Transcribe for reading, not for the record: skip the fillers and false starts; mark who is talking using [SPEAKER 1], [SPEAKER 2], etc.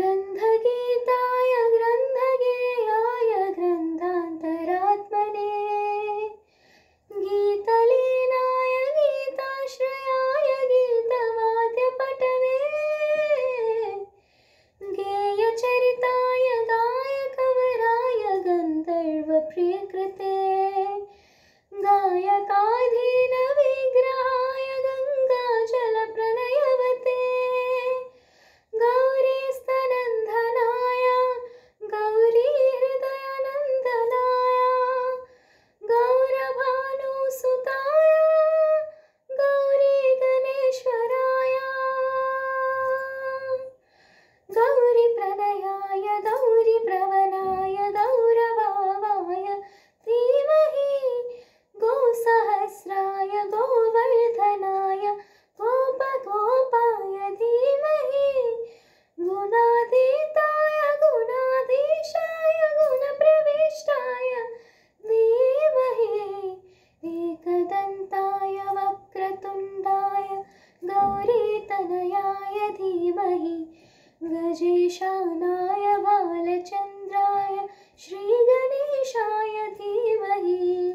[SPEAKER 1] ग्रन्थगीताय ग्रन्थगेयाय ग्रन्थान्तरात्मने गीतलीनाय गीताश्रयाय गीतवाद्यपटवे गेयचरिताय गायकवराय गन्धर्वप्रियकृते गायकाधीनविग्रहाय गङ्गाजलप्रणयवते गौरीस्तनन्दनाय गौरीहृदयनन्दनाय गौरभानुसुताय गौरीगणेश्वराय गौरीप्रणयाय गौरीप्रवणाय गौरभावाय धीमहि गोसहस्राय गोवर्धनाय गोपगोपाय धीमहि गुणातीताय गुणाधीशाय गुणप्रविष्टाय धीमहि एकदन्ताय वक्रतुण्डाय गौरीतनयाय धीमहि गजेशानाय बालचन्द्राय श्रीगणेशाय धीमहि।